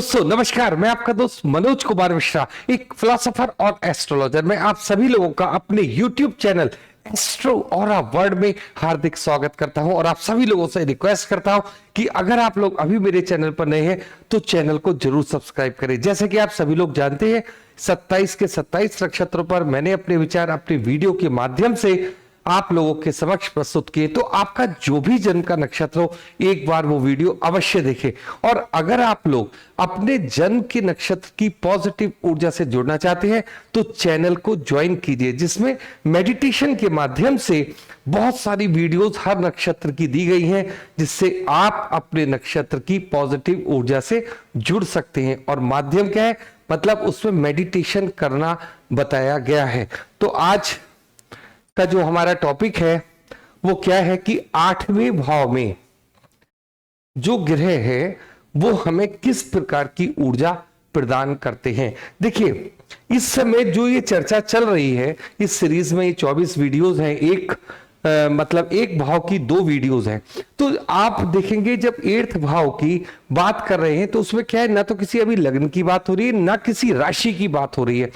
दोस्तों नमस्कार, मैं आपका दोस्त मनोज कुमार मिश्रा, एक फिलोसोफर और एस्ट्रोलॉजर। मैं आप सभी लोगों का अपने YouTube channel astro aura world में हार्दिक स्वागत करता हूं और आप सभी लोगों से रिक्वेस्ट करता हूं कि अगर आप लोग अभी मेरे चैनल पर नए हैं तो चैनल को जरूर सब्सक्राइब करें। जैसे कि आप सभी लोग जानते हैं 27 के 27 नक्षत्रों पर मैंने अपने विचार अपने वीडियो के माध्यम से आप लोगों के समक्ष प्रस्तुत किए। तो आपका जो भी जन्म का नक्षत्र हो एक बार वो वीडियो अवश्य देखें। और अगर आप लोग अपने जन्म के नक्षत्र की पॉजिटिव ऊर्जा से जुड़ना चाहते हैं तो चैनल को ज्वाइन कीजिए, जिसमें मेडिटेशन के माध्यम से बहुत सारी वीडियोस हर नक्षत्र की दी गई हैं, जिससे आप अपने नक्षत्र की पॉजिटिव ऊर्जा से जुड़ सकते हैं। और माध्यम क्या है, मतलब उसमें मेडिटेशन करना बताया गया है। तो आज का जो हमारा टॉपिक है वो क्या है कि 8वें भाव में जो ग्रह है वो हमें किस प्रकार की ऊर्जा प्रदान करते हैं। देखिए, इस समय जो ये चर्चा चल रही है इस सीरीज में, ये 24 वीडियोस हैं, मतलब एक भाव की 2 वीडियोस हैं। तो आप देखेंगे जब 8th भाव की बात कर रहे हैं तो उसमें क्या है, ना तो किसी अभी लग्न की बात हो रही है ना किसी राशि की बात हो रही है।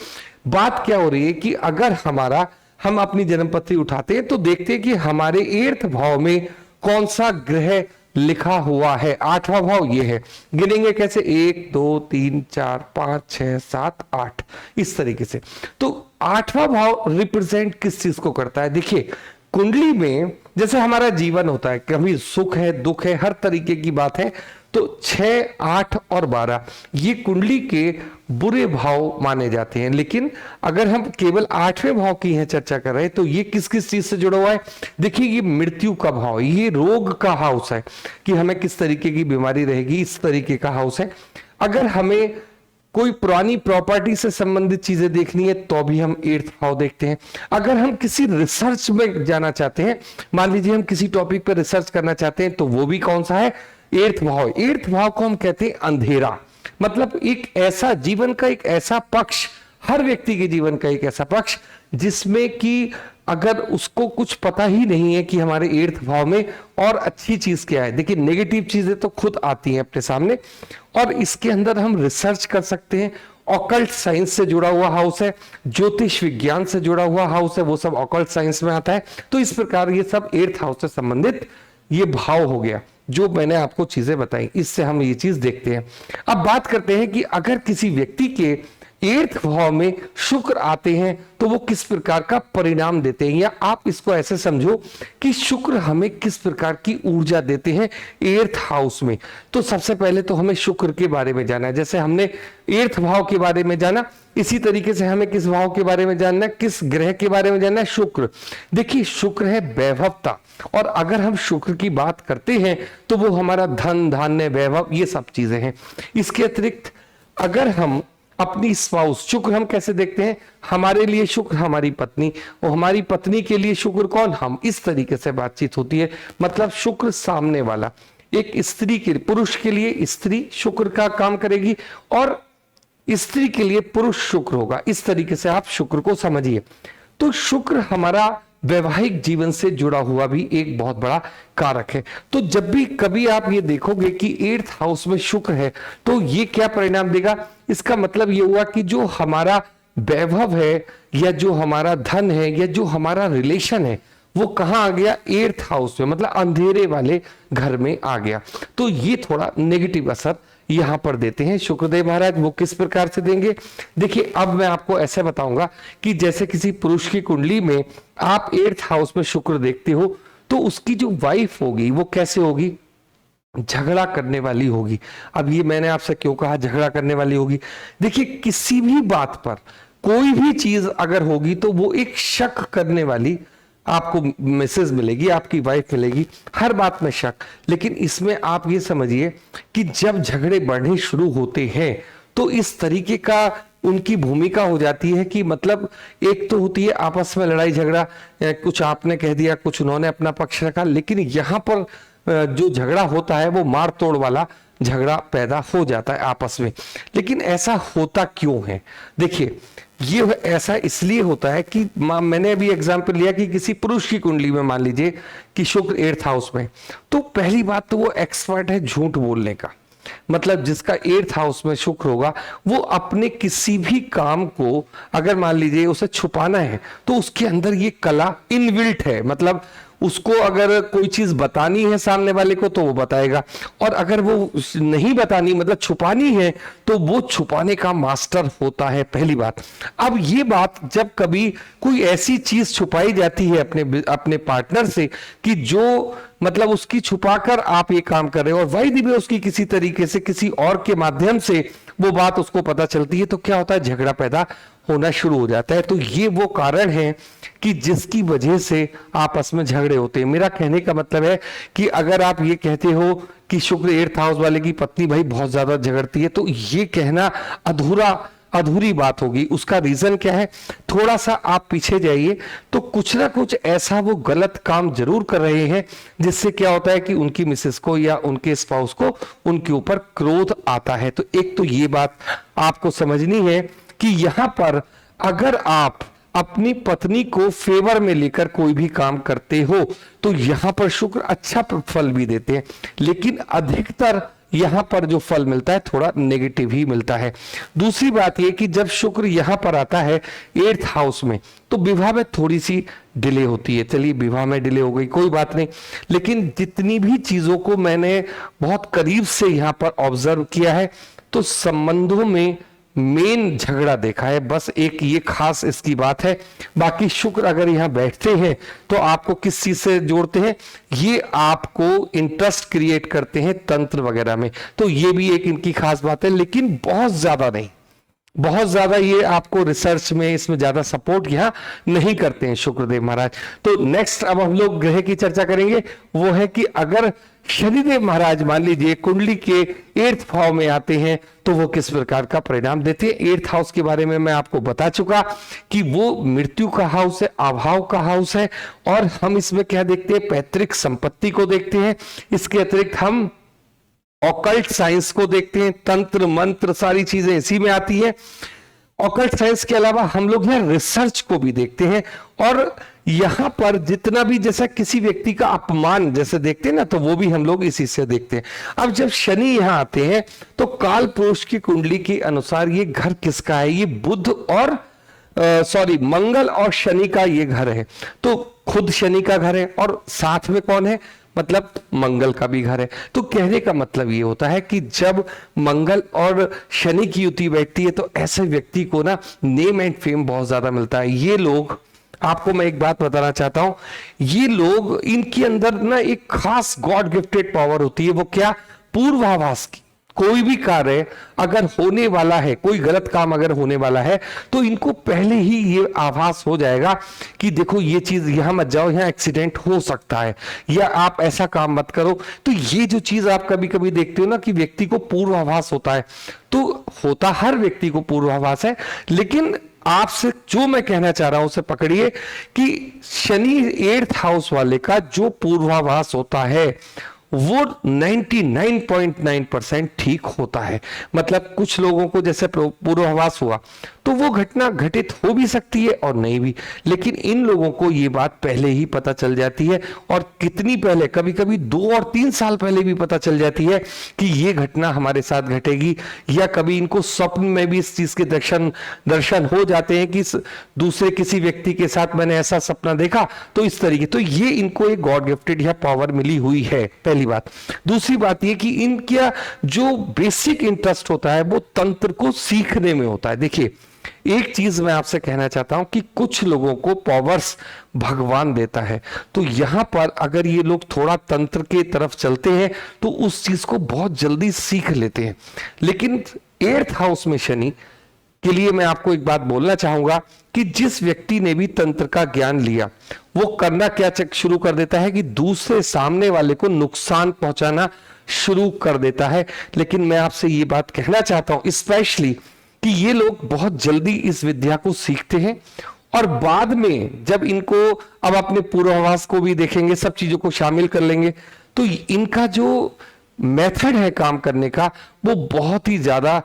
बात क्या हो रही है कि अगर हम अपनी जन्मपत्री उठाते हैं तो देखते हैं कि हमारे 8th भाव में कौन सा ग्रह लिखा हुआ है। 8वां भाव ये है, गिनेंगे कैसे, 1 2 3 4 5 6 7 8 इस तरीके से। तो 8वां भाव रिप्रेजेंट किस चीज को करता है। देखिए, कुंडली में जैसे हमारा जीवन होता है, कभी सुख है दुख है, हर तरीके की बात है। तो 6 8 और 12 ये कुंडली के बुरे भाव माने जाते हैं। लेकिन अगर हम केवल 8वें भाव की है चर्चा कर रहे हैं तो ये किस किस चीज से जुड़ा हुआ है। देखिए, ये मृत्यु का भाव, ये रोग का हाउस है कि हमें किस तरीके की बीमारी रहेगी, इस तरीके का हाउस है। अगर हमें कोई पुरानी प्रॉपर्टी से संबंधित चीजें देखनी है तो भी हम 8th भाव देखते हैं। अगर हम किसी रिसर्च में जाना चाहते हैं, मान लीजिए हम किसी टॉपिक पर रिसर्च करना चाहते हैं, तो वो भी कौन सा है, 8th भाव। 8th भाव को हम कहते हैं अंधेरा। मतलब एक ऐसा जीवन का एक ऐसा पक्ष, हर व्यक्ति के जीवन का एक ऐसा पक्ष जिसमें कि अगर उसको कुछ पता ही नहीं है कि हमारे 8th भाव में और अच्छी चीज क्या है। देखिए, नेगेटिव चीजें तो खुद आती हैं अपने सामने और इसके अंदर हम रिसर्च कर सकते हैं। ऑकल्ट साइंस से जुड़ा हुआ हाउस है, ज्योतिष विज्ञान से जुड़ा हुआ हाउस है, वो सब ऑकल्ट साइंस में आता है। तो इस प्रकार ये सब 8th हाउस से संबंधित ये भाव हो गया जो मैंने आपको चीजें बताई, इससे हम ये चीज देखते हैं। अब बात करते हैं कि अगर किसी व्यक्ति के 8th भाव में शुक्र आते हैं तो वो किस प्रकार का परिणाम देते हैं, या आप इसको ऐसे समझो कि शुक्र हमें किस प्रकार की ऊर्जा देते हैं 8th हाउस में। तो सबसे पहले तो हमें शुक्र के बारे में जानना है। जैसे हमने 8th भाव के बारे में जाना, इसी तरीके से हमें किस भाव के बारे में जानना है, किस ग्रह के बारे में जानना है, शुक्र। देखिए, शुक्र है वैभवता, और अगर हम शुक्र की बात करते हैं तो वो हमारा धन धान्य वैभव ये सब चीजें हैं। इसके अतिरिक्त अगर हम अपनी स्पाउस, शुक्र हम कैसे देखते हैं, हमारे लिए शुक्र हमारी पत्नी और हमारी पत्नी के लिए शुक्र कौन, हम। इस तरीके से बातचीत होती है। मतलब शुक्र सामने वाला, एक स्त्री के, पुरुष के लिए स्त्री शुक्र का काम करेगी और स्त्री के लिए पुरुष शुक्र होगा। इस तरीके से आप शुक्र को समझिए। तो शुक्र हमारा वैवाहिक जीवन से जुड़ा हुआ भी एक बहुत बड़ा कारक है। तो जब भी कभी आप ये देखोगे कि 8th हाउस में शुक्र है तो ये क्या परिणाम देगा, इसका मतलब ये हुआ कि जो हमारा वैभव है या जो हमारा धन है या जो हमारा रिलेशन है वो कहां आ गया, 8th हाउस में, मतलब अंधेरे वाले घर में आ गया। तो ये थोड़ा नेगेटिव असर यहां पर देते हैं शुक्रदेव महाराज। वो किस प्रकार से देंगे, देखिए, अब मैं आपको ऐसे बताऊंगा कि जैसे किसी पुरुष की कुंडली में आप 8th हाउस में शुक्र देखते हो तो उसकी जो वाइफ होगी वो कैसे होगी, झगड़ा करने वाली होगी। अब ये मैंने आपसे क्यों कहा झगड़ा करने वाली होगी, देखिए, किसी भी बात पर कोई भी चीज अगर होगी तो वो एक शक करने वाली आपको मैसेज मिलेगी, आपकी वाइफ मिलेगी, हर बात में शक। लेकिन इसमें आप ये समझिए कि जब झगड़े बढ़ने शुरू होते हैं तो इस तरीके का उनकी भूमिका हो जाती है कि मतलब एक तो होती है आपस में लड़ाई झगड़ा, कुछ आपने कह दिया, कुछ उन्होंने अपना पक्ष रखा, लेकिन यहाँ पर जो झगड़ा होता है वो मार तोड़ वाला झगड़ा पैदा हो जाता है आपस में। लेकिन ऐसा होता क्यों है, देखिए, ये ऐसा इसलिए होता है कि मैंने अभी एग्जांपल लिया कि किसी पुरुष की कुंडली में मान लीजिए कि शुक्र 8th हाउस में, तो पहली बात तो वो एक्सपर्ट है झूठ बोलने का। मतलब जिसका 8th हाउस में शुक्र होगा, वो अपने किसी भी काम को अगर मान लीजिए उसे छुपाना है तो उसके अंदर ये कला इनबिल्ट है। मतलब उसको अगर कोई चीज बतानी है सामने वाले को तो वो बताएगा, और अगर वो नहीं बतानी मतलब छुपानी है तो वो छुपाने का मास्टर होता है, पहली बात। अब ये बात जब कभी कोई ऐसी चीज छुपाई जाती है अपने पार्टनर से कि जो मतलब उसकी छुपाकर आप ये काम कर रहे हो और वही भी उसकी किसी तरीके से किसी और के माध्यम से वो बात उसको पता चलती है, तो क्या होता है, झगड़ा पैदा होना शुरू हो जाता है। तो ये वो कारण है कि जिसकी वजह से आपस में झगड़े होते हैं। मेरा कहने का मतलब है कि अगर आप ये कहते हो कि शुक्र 8th हाउस वाले की पत्नी भाई बहुत ज्यादा झगड़ती है, तो ये कहना अधूरी बात होगी। उसका रीजन क्या है, थोड़ा सा आप पीछे जाइए तो कुछ ना कुछ ऐसा वो गलत काम जरूर कर रहे हैं जिससे क्या होता है कि उनकी मिसेस को या उनके स्पाउस को उनके ऊपर क्रोध आता है। तो एक तो ये बात आपको समझनी है कि यहां पर अगर आप अपनी पत्नी को फेवर में लेकर कोई भी काम करते हो तो यहां पर शुक्र अच्छा फल भी देते हैं, लेकिन अधिकतर यहां पर जो फल मिलता है थोड़ा नेगेटिव ही मिलता है। दूसरी बात यह कि जब शुक्र यहां पर आता है 8th हाउस में तो विवाह में थोड़ी सी डिले होती है। चलिए विवाह में डिले हो गई कोई बात नहीं, लेकिन जितनी भी चीजों को मैंने बहुत करीब से यहां पर ऑब्जर्व किया है तो संबंधों में मेन झगड़ा देखा है, बस एक ये खास इसकी बात है। बाकी शुक्र अगर यहां बैठते हैं तो आपको किस चीज से जोड़ते हैं, ये आपको इंटरेस्ट क्रिएट करते हैं तंत्र वगैरह में, तो ये भी एक इनकी खास बात है, लेकिन बहुत ज्यादा नहीं। बहुत ज्यादा ये आपको रिसर्च में इसमें ज्यादा सपोर्ट यहां नहीं करते हैं शुक्रदेव महाराज। तो नेक्स्ट अब हम लोग ग्रह की चर्चा करेंगे, वो है कि अगर शनिदेव महाराज मान लीजिए कुंडली के 8th भाव में आते हैं तो वो किस प्रकार का परिणाम देते हैं। 8th हाउस के बारे में मैं आपको बता चुका कि वो मृत्यु का हाउस है, अभाव का हाउस है, और हम इसमें क्या देखते हैं, पैतृक संपत्ति को देखते हैं। इसके अतिरिक्त हम ऑकल्ट साइंस को देखते हैं, तंत्र मंत्र सारी चीजें इसी में आती है। ऑकल्ट साइंस के अलावा हम लोग यहाँ रिसर्च को भी देखते हैं, और यहां पर जितना भी जैसा किसी व्यक्ति का अपमान जैसे देखते हैं ना, तो वो भी हम लोग इसी से देखते हैं। अब जब शनि यहां आते हैं तो काल पुरुष की कुंडली के अनुसार ये घर किसका है, ये बुध और मंगल और शनि का ये घर है। तो खुद शनि का घर है और साथ में कौन है, मतलब मंगल का भी घर है। तो कहने का मतलब ये होता है कि जब मंगल और शनि की युति बैठती है तो ऐसे व्यक्ति को ना नेम एंड फेम बहुत ज्यादा मिलता है। ये लोग, आपको मैं एक बात बताना चाहता हूं, ये लोग, इनके अंदर ना एक खास गॉड गिफ्टेड पावर होती है। वो क्या, पूर्वाभास की। कोई भी कार्य अगर होने वाला है, कोई गलत काम अगर होने वाला है तो इनको पहले ही ये आभास हो जाएगा कि देखो ये चीज यहां मत जाओ, यहां एक्सीडेंट हो सकता है, या आप ऐसा काम मत करो। तो ये जो चीज आप कभी कभी देखते हो ना कि व्यक्ति को पूर्वाभास होता है, तो होता हर व्यक्ति को पूर्वाभास है, लेकिन आपसे जो मैं कहना चाह रहा हूं उसे पकड़िए कि शनि 8th हाउस वाले का जो पूर्वाभास होता है वो 99.9% ठीक होता है। मतलब कुछ लोगों को जैसे पूर्वाभास हुआ तो वो घटना घटित हो भी सकती है और नहीं भी, लेकिन इन लोगों को ये बात पहले ही पता चल जाती है, और कितनी पहले, कभी कभी 2 और 3 साल पहले भी पता चल जाती है कि ये घटना हमारे साथ घटेगी, या कभी इनको स्वप्न में भी इस चीज के दर्शन हो जाते हैं कि दूसरे किसी व्यक्ति के साथ मैंने ऐसा सपना देखा, तो इस तरीके। तो ये इनको एक गॉड गिफ्टेड या पावर मिली हुई है, पहली बात। दूसरी बात ये कि इनका जो बेसिक इंटरेस्ट होता है वो तंत्र को सीखने में होता है। देखिए एक चीज मैं आपसे कहना चाहता हूं कि कुछ लोगों को पावर्स भगवान देता है, तो यहां पर अगर ये लोग थोड़ा तंत्र के तरफ चलते हैं तो उस चीज को बहुत जल्दी सीख लेते हैं। लेकिन 8th हाउस में शनि के लिए मैं आपको एक बात बोलना चाहूंगा कि जिस व्यक्ति ने भी तंत्र का ज्ञान लिया वो करना क्या शुरू कर देता है कि दूसरे सामने वाले को नुकसान पहुंचाना शुरू कर देता है। लेकिन मैं आपसे ये बात कहना चाहता हूं स्पेशली कि ये लोग बहुत जल्दी इस विद्या को सीखते हैं, और बाद में जब इनको अब अपने पूर्वाभास को भी देखेंगे, सब चीजों को शामिल कर लेंगे, तो इनका जो मेथड है काम करने का वो बहुत ही ज्यादा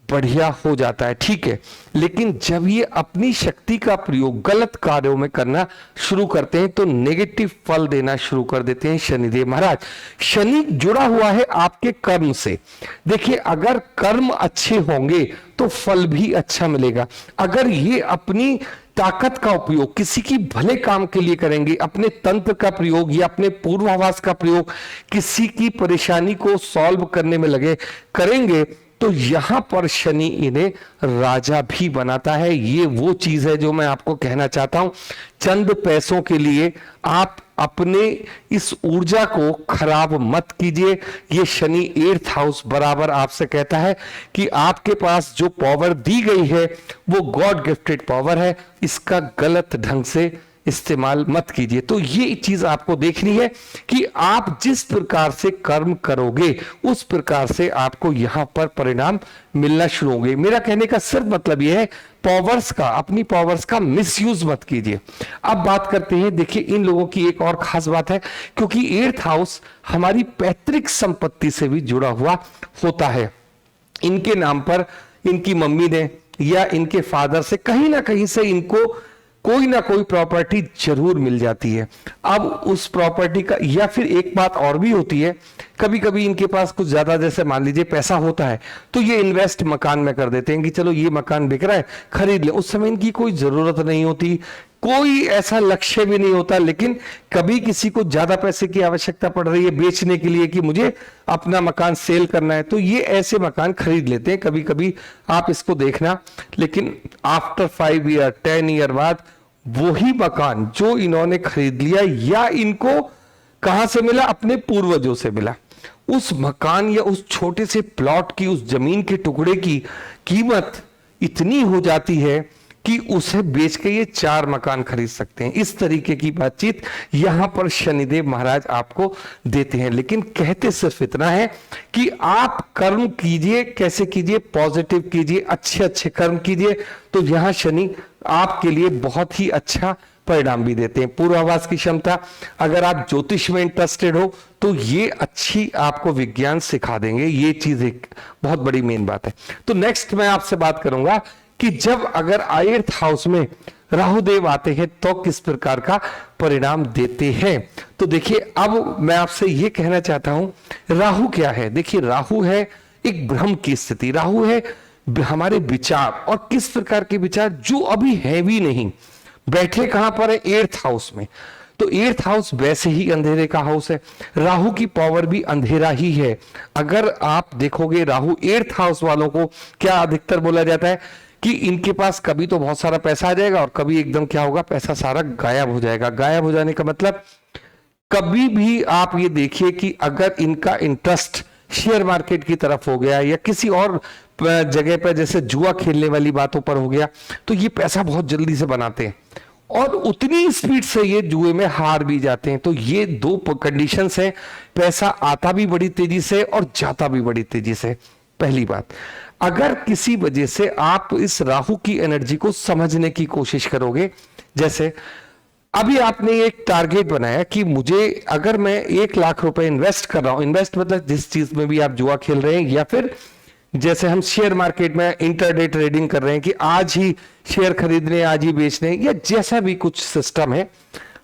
बढ़िया हो जाता है, ठीक है। लेकिन जब ये अपनी शक्ति का प्रयोग गलत कार्यों में करना शुरू करते हैं तो नेगेटिव फल देना शुरू कर देते हैं शनिदेव महाराज। शनि जुड़ा हुआ है आपके कर्म से। देखिए, अगर कर्म अच्छे होंगे तो फल भी अच्छा मिलेगा। अगर ये अपनी ताकत का उपयोग किसी की भले काम के लिए करेंगे, अपने तंत्र का प्रयोग या अपने पूर्वाभास का प्रयोग किसी की परेशानी को सॉल्व करने में लगे करेंगे, तो यहां पर शनि इन्हें राजा भी बनाता है। ये वो चीज है जो मैं आपको कहना चाहता हूं। चंद पैसों के लिए आप अपने इस ऊर्जा को खराब मत कीजिए। ये शनि 8th हाउस बराबर आपसे कहता है कि आपके पास जो पावर दी गई है वो गॉड गिफ्टेड पावर है, इसका गलत ढंग से इस्तेमाल मत कीजिए। तो ये चीज आपको देखनी है कि आप जिस प्रकार से कर्म करोगे उस प्रकार से आपको यहां पर परिणाम मिलना शुरू होंगे। मेरा कहने का सिर्फ मतलब यह है, पावर्स का, अपनी पावर्स का मिसयूज मत कीजिए। अब बात करते हैं, देखिए इन लोगों की एक और खास बात है, क्योंकि 8th हाउस हमारी पैतृक संपत्ति से भी जुड़ा हुआ होता है। इनके नाम पर इनकी मम्मी ने या इनके फादर से कहीं ना कहीं से इनको कोई ना कोई प्रॉपर्टी जरूर मिल जाती है। अब उस प्रॉपर्टी का, या फिर एक बात और भी होती है, कभी कभी इनके पास कुछ ज्यादा, जैसे मान लीजिए पैसा होता है तो ये इन्वेस्ट मकान में कर देते हैं कि चलो ये मकान बिक रहा है खरीद ले। उस समय इनकी कोई जरूरत नहीं होती, कोई ऐसा लक्ष्य भी नहीं होता, लेकिन कभी किसी को ज्यादा पैसे की आवश्यकता पड़ रही है बेचने के लिए कि मुझे अपना मकान सेल करना है, तो ये ऐसे मकान खरीद लेते हैं। कभी कभी आप इसको देखना, लेकिन आफ्टर 5 ईयर 10 ईयर बाद वही मकान जो इन्होंने खरीद लिया या इनको कहां से मिला, अपने पूर्वजों से मिला, उस मकान या उस छोटे से प्लॉट की, उस जमीन के टुकड़े की कीमत इतनी हो जाती है कि उसे बेच के ये 4 मकान खरीद सकते हैं। इस तरीके की बातचीत यहां पर शनिदेव महाराज आपको देते हैं। लेकिन कहते सिर्फ इतना है कि आप कर्म कीजिए, कैसे कीजिए, पॉजिटिव कीजिए, अच्छे अच्छे कर्म कीजिए, तो यहां शनि आपके लिए बहुत ही अच्छा परिणाम भी देते हैं। पूर्वाभास की क्षमता, अगर आप ज्योतिष में इंटरेस्टेड हो तो ये अच्छी आपको विज्ञान सिखा देंगे। ये चीज एक बहुत बड़ी मेन बात है। तो नेक्स्ट मैं आपसे बात करूंगा कि जब अगर 8th हाउस में राहुदेव आते हैं तो किस प्रकार का परिणाम देते हैं। तो देखिए, अब मैं आपसे यह कहना चाहता हूं, राहु क्या है। देखिए, राहु है एक भ्रम की स्थिति, राहु है हमारे विचार, और किस प्रकार के विचार जो अभी है भी नहीं, बैठे कहां पर है, 8th हाउस में। तो 8th हाउस वैसे ही अंधेरे का हाउस है, राहु की पावर भी अंधेरा ही है। अगर आप देखोगे राहु 8th हाउस वालों को क्या अधिकतर बोला जाता है कि इनके पास कभी तो बहुत सारा पैसा आ जाएगा और कभी एकदम क्या होगा, पैसा सारा गायब हो जाएगा। गायब हो जाने का मतलब, कभी भी आप ये देखिए कि अगर इनका इंटरेस्ट शेयर मार्केट की तरफ हो गया या किसी और जगह पर जैसे जुआ खेलने वाली बातों पर हो गया, तो ये पैसा बहुत जल्दी से बनाते हैं और उतनी स्पीड से ये जुए में हार भी जाते हैं। तो ये 2 कंडीशंस हैं, पैसा आता भी बड़ी तेजी से और जाता भी बड़ी तेजी से। पहली बात, अगर किसी वजह से आप इस राहु की एनर्जी को समझने की कोशिश करोगे, जैसे अभी आपने एक टारगेट बनाया कि मुझे, अगर मैं 1 लाख रुपए इन्वेस्ट कर रहा हूं, इन्वेस्ट मतलब जिस चीज में भी आप जुआ खेल रहे हैं या फिर जैसे हम शेयर मार्केट में इंटरडे ट्रेडिंग कर रहे हैं कि आज ही शेयर खरीदने, आज ही बेचने, या जैसा भी कुछ सिस्टम है,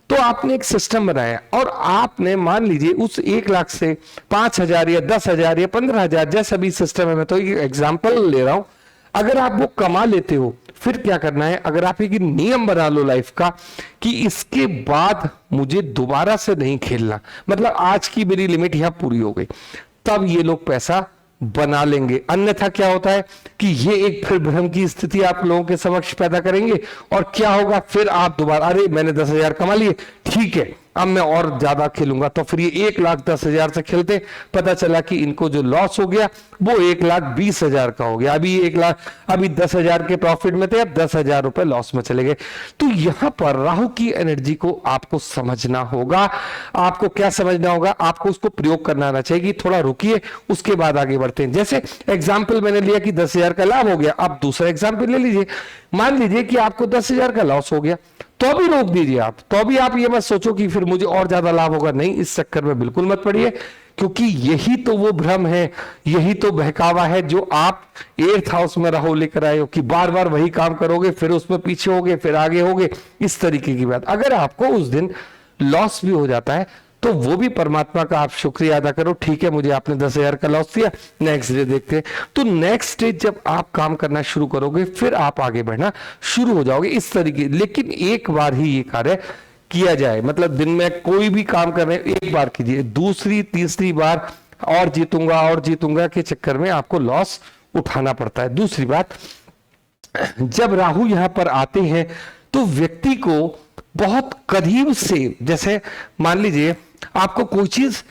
तो आपने एक सिस्टम बनाया और आपने मान लीजिए उस 1 लाख से 5,000 या 10,000 या 15,000, जैसा भी सिस्टम है, मैं तो एक एग्जांपल ले रहा हूं, अगर आप वो कमा लेते हो, फिर क्या करना है, अगर आप एक नियम बना लो लाइफ का कि इसके बाद मुझे दोबारा से नहीं खेलना, मतलब आज की मेरी लिमिट यहां पूरी हो गई, तब ये लोग पैसा बना लेंगे। अन्यथा क्या होता है कि ये एक फिर भ्रम की स्थिति आप लोगों के समक्ष पैदा करेंगे और क्या होगा, फिर आप दोबारा, अरे मैंने 10,000 कमा लिए, ठीक है अब मैं और ज्यादा खेलूंगा, तो फिर ये 1,10,000 से खेलते, पता चला कि इनको जो लॉस हो गया वो 1,20,000 का हो गया। अभी 1 लाख, अभी 10,000 के प्रॉफिट में थे, अब 10,000 रुपए लॉस में चले गए। तो यहां पर राहु की एनर्जी को आपको समझना होगा। आपको क्या समझना होगा, आपको उसको प्रयोग करना आना चाहिए कि थोड़ा रुकिए, उसके बाद आगे बढ़ते हैं। जैसे एग्जाम्पल मैंने लिया कि 10,000 का लाभ हो गया, अब दूसरा एग्जाम्पल ले लीजिए, मान लीजिए कि आपको 10,000 का लॉस हो गया, तो भी रोक दीजिए आप, तो भी आप ये मत सोचो कि फिर मुझे और ज्यादा लाभ होगा, नहीं, इस चक्कर में बिल्कुल मत पड़िए। क्योंकि यही तो वो भ्रम है, यही तो बहकावा है जो आप 8th हाउस में राहु लेकर आए हो कि बार बार वही काम करोगे, फिर उसमें पीछे होगे, फिर आगे होगे, इस तरीके की बात। अगर आपको उस दिन लॉस भी हो जाता है तो वो भी परमात्मा का आप शुक्रिया अदा करो, ठीक है मुझे आपने 10,000 का लॉस दिया, नेक्स्ट डे देखते हैं। तो नेक्स्ट डे जब आप काम करना शुरू करोगे फिर आप आगे बढ़ना शुरू हो जाओगे इस तरीके। लेकिन एक बार ही ये कार्य किया जाए, मतलब दिन में कोई भी काम कर रहे हैं एक बार कीजिए, दूसरी तीसरी बार और जीतूंगा के चक्कर में आपको लॉस उठाना पड़ता है। दूसरी बात, जब राहु यहां पर आते हैं तो व्यक्ति को बहुत करीब से, जैसे मान लीजिए आपको कोई चीज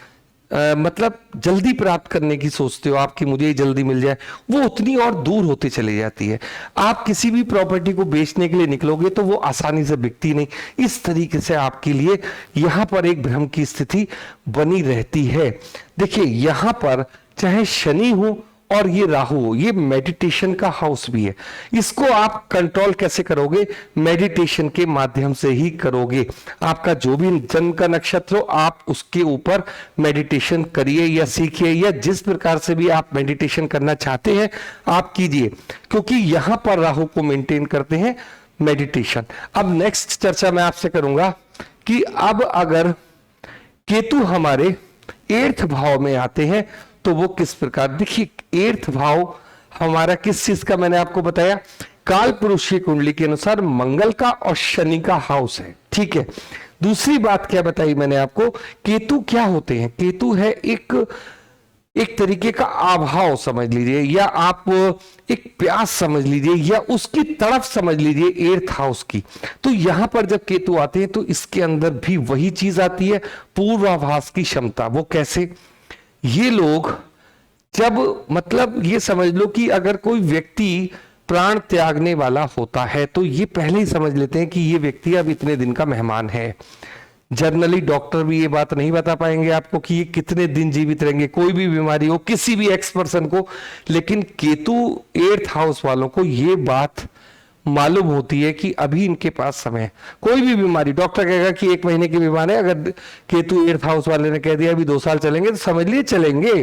मतलब जल्दी प्राप्त करने की सोचते हो आप कि मुझे जल्दी मिल जाए, वो उतनी और दूर होती चली जाती है। आप किसी भी प्रॉपर्टी को बेचने के लिए निकलोगे तो वो आसानी से बिकती नहीं। इस तरीके से आपके लिए यहां पर एक भ्रम की स्थिति बनी रहती है। देखिए यहां पर चाहे शनि हो और ये राहु हो, ये मेडिटेशन का हाउस भी है। इसको आप कंट्रोल कैसे करोगे? मेडिटेशन के माध्यम से ही करोगे। आपका जो भी जन्म का नक्षत्र हो आप उसके ऊपर मेडिटेशन करिए या सीखिए, या जिस प्रकार से भी आप मेडिटेशन करना चाहते हैं आप कीजिए, क्योंकि यहां पर राहु को मेंटेन करते हैं मेडिटेशन। अब नेक्स्ट चर्चा मैं आपसे करूंगा कि अब अगर केतु हमारे 8th भाव में आते हैं तो वो किस प्रकार। देखिए 8th भाव हमारा किस चीज का, मैंने आपको बताया काल पुरुष की कुंडली के अनुसार मंगल का और शनि का हाउस है, ठीक है। दूसरी बात क्या बताई मैंने आपको, केतु क्या होते हैं? केतु है एक तरीके का अभाव समझ लीजिए, या आप एक प्यास समझ लीजिए, या उसकी तरफ समझ लीजिए 8th हाउस की। तो यहां पर जब केतु आते हैं तो इसके अंदर भी वही चीज आती है, पूर्वाभास की क्षमता। वो कैसे? ये लोग जब, मतलब ये समझ लो कि अगर कोई व्यक्ति प्राण त्यागने वाला होता है तो ये पहले ही समझ लेते हैं कि ये व्यक्ति अब इतने दिन का मेहमान है। जनरली डॉक्टर भी ये बात नहीं बता पाएंगे आपको कि ये कितने दिन जीवित रहेंगे, कोई भी बीमारी हो किसी भी एक्स पर्सन को, लेकिन केतु 8th हाउस वालों को ये बात मालूम होती है कि अभी इनके पास समय है। कोई भी बीमारी डॉक्टर कहेगा कि 1 महीने की बीमारी है, अगर केतु 8th हाउस वाले ने कह दिया अभी 2 साल चलेंगे तो समझ लिए चलेंगे।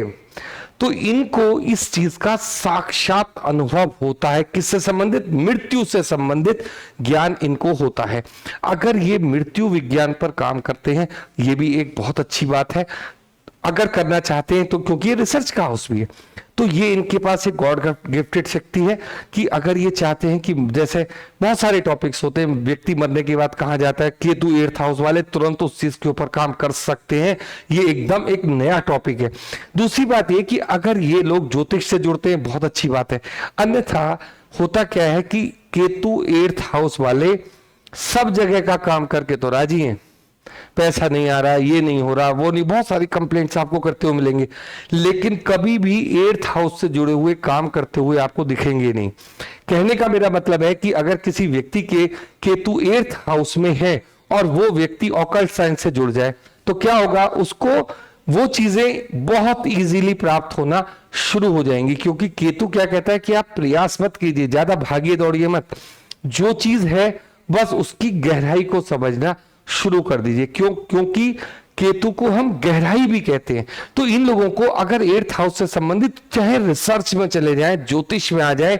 तो इनको इस चीज का साक्षात अनुभव होता है। किससे संबंधित? मृत्यु से संबंधित ज्ञान इनको होता है। अगर ये मृत्यु विज्ञान पर काम करते हैं ये भी एक बहुत अच्छी बात है, अगर करना चाहते हैं तो, क्योंकि ये रिसर्च का हाउस भी है, तो ये इनके पास एक गॉड गिफ्टेड शक्ति है कि अगर ये चाहते हैं कि, जैसे बहुत सारे टॉपिक्स होते हैं, व्यक्ति मरने के बाद कहाँ जाता है, केतु 8th हाउस वाले तुरंत उस चीज के ऊपर काम कर सकते हैं। ये एकदम एक नया टॉपिक है। दूसरी बात ये कि अगर ये लोग ज्योतिष से जुड़ते हैं बहुत अच्छी बात है, अन्यथा होता क्या है कि केतु 8th हाउस वाले सब जगह का काम करके तो राजी हैं, पैसा नहीं आ रहा, ये नहीं हो रहा, वो नहीं, बहुत सारी कंप्लेंट्स आपको करते हुए मिलेंगे, लेकिन कभी भी 8th हाउस से जुड़े हुए काम करते हुए आपको दिखेंगे नहीं। कहने का मेरा मतलब है कि अगर किसी व्यक्ति के केतु 8th हाउस में है और वो व्यक्ति ऑकल्ट साइंस से जुड़ जाए तो क्या होगा, उसको वो चीजें बहुत इजीली प्राप्त होना शुरू हो जाएंगी। क्योंकि केतु क्या कहता है कि आप प्रयास मत कीजिए, ज्यादा भागिए दौड़िए मत, जो चीज है बस उसकी गहराई को समझना शुरू कर दीजिए। क्योंकि केतु को हम गहराई भी कहते हैं। तो इन लोगों को अगर 8th हाउस से संबंधित, चाहे रिसर्च में चले जाएं, ज्योतिष में आ जाए,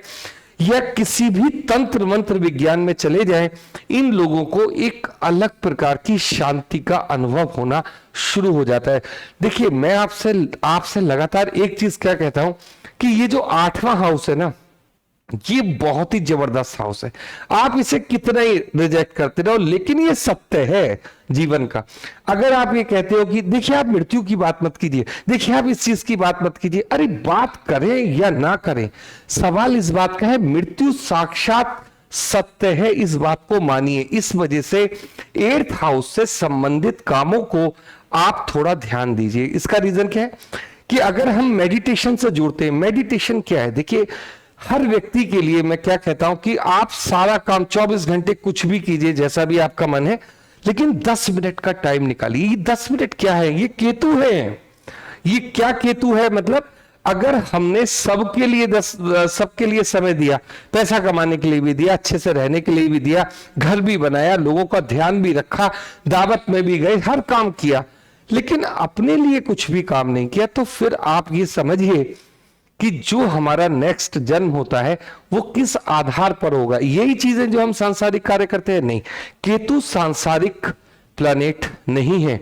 या किसी भी तंत्र मंत्र विज्ञान में चले जाएं, इन लोगों को एक अलग प्रकार की शांति का अनुभव होना शुरू हो जाता है। देखिए मैं आपसे लगातार एक चीज क्या कहता हूं कि ये जो 8वां हाउस है ना, ये बहुत ही जबरदस्त हाउस है। आप इसे कितना ही रिजेक्ट करते रहो, लेकिन ये सत्य है जीवन का। अगर आप ये कहते हो कि देखिए आप मृत्यु की बात मत कीजिए, देखिए आप इस चीज की बात मत कीजिए, अरे बात करें या ना करें, सवाल इस बात का है, मृत्यु साक्षात सत्य है, इस बात को मानिए। इस वजह से 8th हाउस से संबंधित कामों को आप थोड़ा ध्यान दीजिए। इसका रीजन क्या है कि अगर हम मेडिटेशन से जुड़ते हैं, मेडिटेशन क्या है, देखिए हर व्यक्ति के लिए मैं क्या कहता हूं कि आप सारा काम 24 घंटे कुछ भी कीजिए, जैसा भी आपका मन है, लेकिन 10 मिनट का टाइम निकालिए। ये 10 मिनट क्या है? ये केतु है। ये क्या केतु है? मतलब अगर हमने सबके लिए समय दिया, पैसा कमाने के लिए भी दिया, अच्छे से रहने के लिए भी दिया, घर भी बनाया, लोगों का ध्यान भी रखा, दावत में भी गए, हर काम किया, लेकिन अपने लिए कुछ भी काम नहीं किया, तो फिर आप ये समझिए कि जो हमारा नेक्स्ट जन्म होता है वो किस आधार पर होगा। यही चीजें जो हम सांसारिक कार्य करते हैं, नहीं, केतु सांसारिक प्लैनेट नहीं है।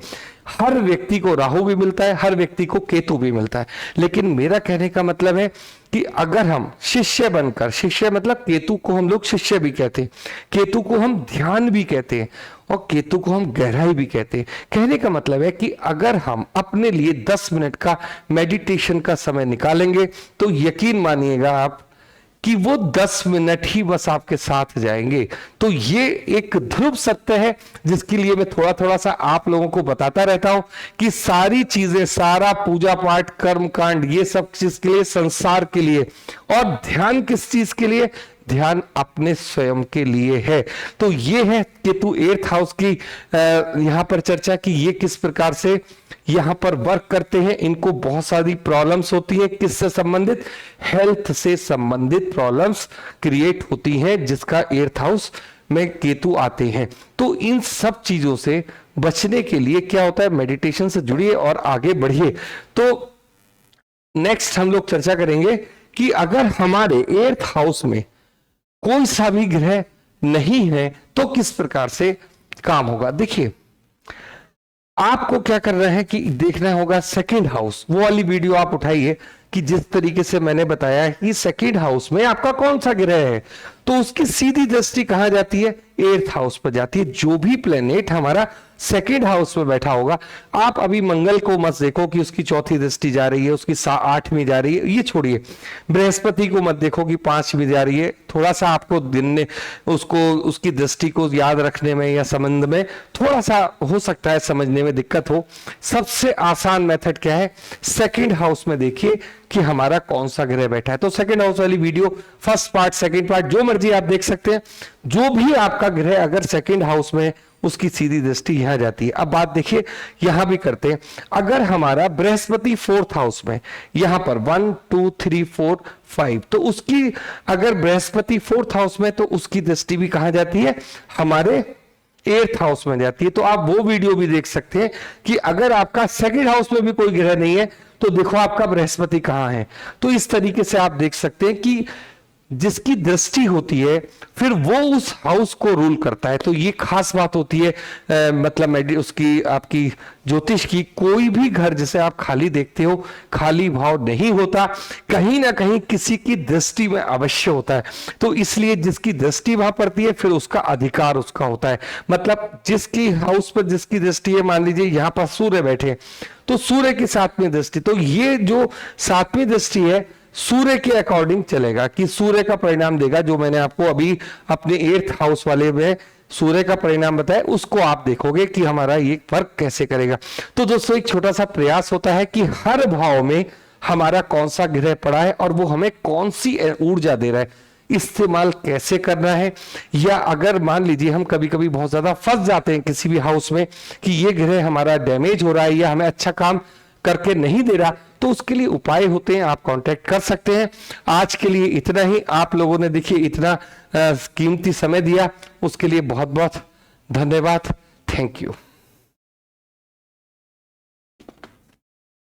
हर व्यक्ति को राहु भी मिलता है, हर व्यक्ति को केतु भी मिलता है, लेकिन मेरा कहने का मतलब है कि अगर हम शिष्य बनकर, शिष्य मतलब केतु को हम लोग शिष्य भी कहते हैं, केतु को हम ध्यान भी कहते हैं, और केतु को हम गहराई भी कहते हैं। कहने का मतलब है कि अगर हम अपने लिए 10 मिनट का मेडिटेशन का समय निकालेंगे तो यकीन मानिएगा आप कि वो 10 मिनट ही बस आपके साथ जाएंगे। तो ये एक ध्रुव सत्य है जिसके लिए मैं थोड़ा थोड़ा सा आप लोगों को बताता रहता हूं कि सारी चीजें, सारा पूजा पाठ, कर्म कांड, ये सब चीज के लिए, संसार के लिए, और ध्यान किस चीज के लिए? ध्यान अपने स्वयं के लिए है। तो ये है केतु 8th हाउस की यहां पर चर्चा की, ये किस प्रकार से यहां पर वर्क करते हैं। इनको बहुत सारी प्रॉब्लम्स होती है, किससे संबंधित? हेल्थ से संबंधित प्रॉब्लम्स क्रिएट होती हैं, जिसका 8th हाउस में केतु आते हैं। तो इन सब चीजों से बचने के लिए क्या होता है? मेडिटेशन से जुड़िए और आगे बढ़िए। तो नेक्स्ट हम लोग चर्चा करेंगे कि अगर हमारे 8th हाउस में कोई सा भी ग्रह नहीं है तो किस प्रकार से काम होगा। देखिए, आपको क्या करना है कि देखना होगा सेकंड हाउस, वो वाली वीडियो आप उठाइए कि जिस तरीके से मैंने बताया कि सेकंड हाउस में आपका कौन सा ग्रह है, तो उसकी सीधी दृष्टि कहां जाती है? 8th हाउस पर जाती है। जो भी प्लेनेट हमारा सेकंड हाउस में बैठा होगा, आप अभी मंगल को मत देखो कि उसकी 4थी दृष्टि जा रही है, उसकी 8वीं जा रही है, ये छोड़िए। बृहस्पति को मत देखो कि 5वीं जा रही है। थोड़ा सा आपको दिन में उसको, उसकी दृष्टि को याद रखने में या संबंध में थोड़ा सा हो सकता है समझने में दिक्कत हो। सबसे आसान मेथड क्या है? सेकंड हाउस में देखिए कि हमारा कौन सा ग्रह बैठा है। तो सेकंड हाउस वाली video, first part, second part, जो मर्जी आप देख सकते हैं। जो भी आपका ग्रह अगर सेकंड हाउस में, उसकी सीधी दृष्टि यहां जाती है। अब बात देखिए, यहां भी करते हैं। अगर हमारा बृहस्पति 4th हाउस में, यहां पर 1 2 3 4 5, तो उसकी अगर बृहस्पति 4th हाउस में, तो उसकी दृष्टि भी कहां जाती है? हमारे 8th हाउस में जाती है। तो आप वो वीडियो भी देख सकते हैं कि अगर आपका सेकंड हाउस में भी कोई ग्रह नहीं है तो देखो आपका बृहस्पति कहां है। तो इस तरीके से आप देख सकते हैं कि जिसकी दृष्टि होती है फिर वो उस हाउस को रूल करता है। तो ये खास बात होती है, मतलब उसकी, आपकी ज्योतिष की। कोई भी घर जिसे आप खाली देखते हो, खाली भाव नहीं होता, कहीं ना कहीं किसी की दृष्टि में अवश्य होता है। तो इसलिए जिसकी दृष्टि वहां पड़ती है फिर उसका अधिकार उसका होता है। मतलब जिसकी हाउस पर जिसकी दृष्टि है, मान लीजिए यहां पर सूर्य बैठे, तो सूर्य की 7वीं दृष्टि, तो ये जो 7वीं दृष्टि है सूर्य के अकॉर्डिंग चलेगा, कि सूर्य का परिणाम देगा। जो मैंने आपको अभी अपने 8th हाउस वाले में सूर्य का परिणाम बताया, उसको आप देखोगे कि हमारा ये फर्क कैसे करेगा। तो दोस्तों, एक छोटा सा प्रयास होता है कि हर भाव में हमारा कौन सा ग्रह पड़ा है और वो हमें कौन सी ऊर्जा दे रहा है, इस्तेमाल कैसे करना है। या अगर मान लीजिए हम कभी कभी बहुत ज्यादा फंस जाते हैं किसी भी हाउस में कि ये ग्रह हमारा डैमेज हो रहा है या हमें अच्छा काम करके नहीं दे रहा, तो उसके लिए उपाय होते हैं, आप कांटेक्ट कर सकते हैं। आज के लिए इतना ही। आप लोगों ने देखिए इतना कीमती समय दिया, उसके लिए बहुत बहुत धन्यवाद। Thank you.